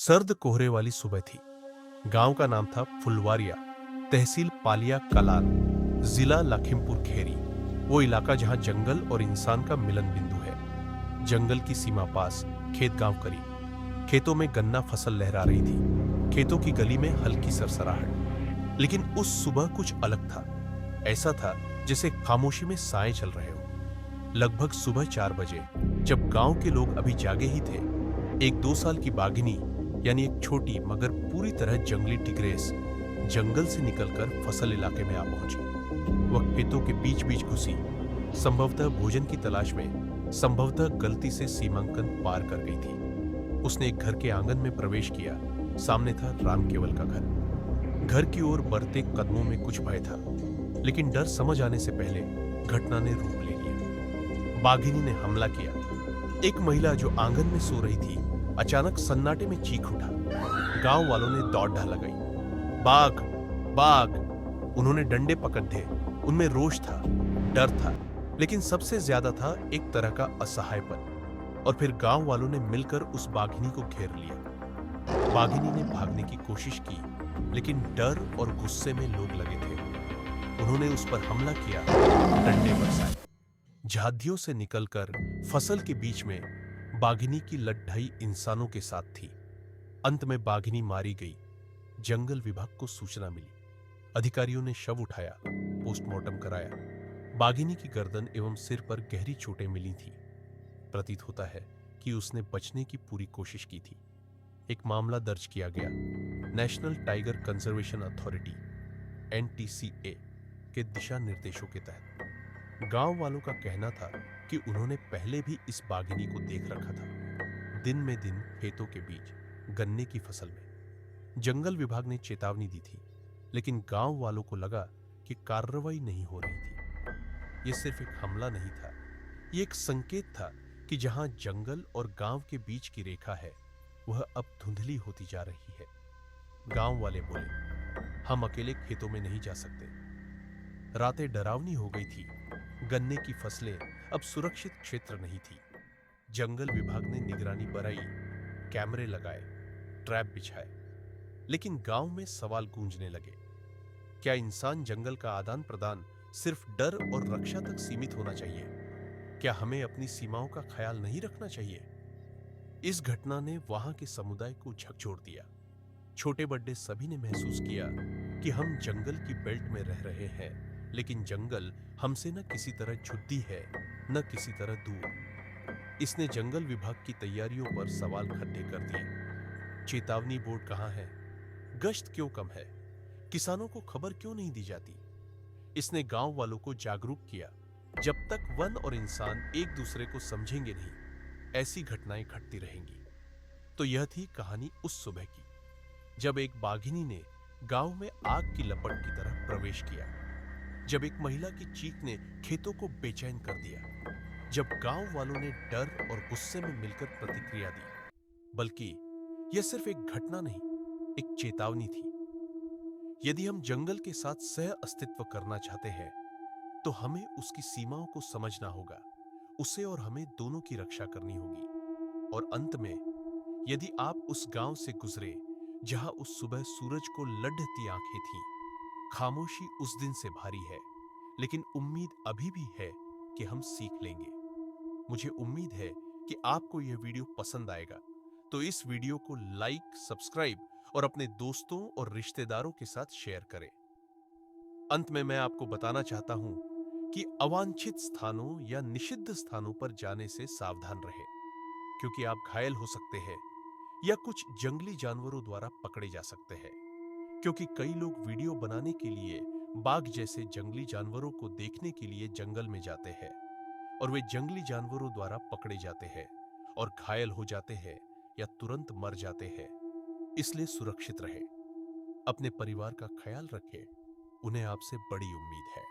सर्द कोहरे वाली सुबह थी। गांव का नाम था फुलवारिया, तहसील पालिया कलाल, जिला लखीमपुर खेरी। वो इलाका जहां जंगल और इंसान का मिलन बिंदु है। जंगल की सीमा पास खेत गांव करीब। खेतों में गन्ना फसल लहरा रही थी। खेतों की गली में हल्की सरसराहट। लेकिन उस सुबह कुछ अलग था। ऐसा था जैसे खामोशी में साए चल रहे हो। लगभग सुबह 4 बजे, जब गांव के लोग अभी जागे ही थे, एक 2 साल की बाघिनी, यानी एक छोटी मगर पूरी तरह जंगली टिग्रेस, जंगल से निकलकर फसल इलाके में आ पहुंची। वह खेतों के बीच बीच घुसी, संभवतः भोजन की तलाश में, संभवतः गलती से सीमांकन पार कर गई थी। उसने एक घर के आंगन में प्रवेश किया। सामने था राम केवल का घर। घर की ओर बढ़ते कदमों में कुछ भय था, लेकिन डर समझ आने से पहले घटना ने रूप ले लिया। बाघिनी ने हमला किया। एक महिला जो आंगन में सो रही थी, अचानक सन्नाटे में चीख उठा। गांव वालों ने दौड़ ढा लगाई। बाघ, बाघ! उन्होंने डंडे पकड़ थे। उनमें रोष था, डर था, लेकिन सबसे ज्यादा था एक तरह का असहायपन। और फिर गांव वालों ने मिलकर उस बाघिनी को घेर लिया। बाघिनी ने भागने की कोशिश की, लेकिन डर और गुस्से में लोग लगे थे। उन्होंने उस पर हमला किया, डंडे बरसाए। झादियों से निकलकर फसल के बीच में बाघिनी की लड़ाई इंसानों के साथ थी। अंत में बाघिनी मारी गई। जंगल विभाग को सूचना मिली। अधिकारियों ने शव उठाया, पोस्टमार्टम कराया। बाघिनी की गर्दन एवं सिर पर गहरी चोटें मिली थी। प्रतीत होता है कि उसने बचने की पूरी कोशिश की थी। एक मामला दर्ज किया गया। National tiger conservation authority (NTCA) के दिशा निर्देशों के तहत। गांव वालों का कहना था कि उन्होंने पहले भी इस बाघिनी को देख रखा था, दिन में दिन खेतों के बीच, गन्ने की फसल में। जंगल विभाग ने चेतावनी दी थी, लेकिन गांव वालों को लगा कि कार्रवाई नहीं हो रही थी। यह सिर्फ एक हमला नहीं था, यह एक संकेत था कि जहां जंगल और गांव के बीच की रेखा है, वह अब धुंधली होती जा रही है। गांव वाले बोले, हम अकेले खेतों में नहीं जा सकते। रातें डरावनी हो गई थी। गन्ने की फसलें अब सुरक्षित क्षेत्र नहीं थी। जंगल विभाग ने निगरानी बढ़ाई, कैमरे लगाए, ट्रैप बिछाए। लेकिन गांव में सवाल गूंजने लगे। क्या इंसान जंगल का आदान प्रदान सिर्फ डर और रक्षा तक सीमित होना चाहिए? क्या हमें अपनी सीमाओं का ख्याल नहीं रखना चाहिए? इस घटना ने वहां के समुदाय को झकझोर दिया। छोटे बड़े सभी ने महसूस किया कि हम जंगल की बेल्ट में रह रहे हैं, लेकिन जंगल हमसे न किसी तरह जुड़ी है, न किसी तरह दूर। इसने जंगल विभाग की तैयारियों पर सवाल खड़े कर दिए। चेतावनी बोर्ड कहां है? गश्त क्यों कम है? किसानों को खबर क्यों नहीं दी जाती? इसने गांव वालों को जागरूक किया। जब तक वन और इंसान एक दूसरे को समझेंगे नहीं, ऐसी घटनाएं घटती रहेंगी। तो यह थी कहानी उस सुबह की, जब एक बाघिनी ने गांव में आग की लपट की तरह प्रवेश किया। जब एक महिला की चीख ने खेतों को बेचैन कर दिया। जब गांव वालों ने डर और गुस्से में मिलकर प्रतिक्रिया दी। बल्कि यह सिर्फ एक घटना नहीं, एक चेतावनी थी। यदि हम जंगल के साथ सह अस्तित्व करना चाहते हैं, तो हमें उसकी सीमाओं को समझना होगा। उसे और हमें दोनों की रक्षा करनी होगी। और अंत में, यदि आप उस गांव से गुजरे जहां उस सुबह सूरज को लढ़ती आंखें थीं, खामोशी उस दिन से भारी है, लेकिन उम्मीद अभी भी है कि हम सीख लेंगे। मुझे उम्मीद है कि आपको यह वीडियो पसंद आएगा, तो इस वीडियो को लाइक, सब्सक्राइब और अपने दोस्तों और रिश्तेदारों के साथ शेयर करें। अंत में मैं आपको बताना चाहता हूं कि अवांछित स्थानों या निषिद्ध स्थानों पर जाने से सावधान रहें, क्योंकि आप घायल हो सकते हैं या कुछ जंगली जानवरों द्वारा पकड़े जा सकते हैं। क्योंकि कई लोग वीडियो बनाने के लिए बाघ जैसे जंगली जानवरों को देखने के लिए जंगल में जाते हैं, और वे जंगली जानवरों द्वारा पकड़े जाते हैं और घायल हो जाते हैं या तुरंत मर जाते हैं। इसलिए सुरक्षित रहें, अपने परिवार का ख्याल रखें। उन्हें आपसे बड़ी उम्मीद है।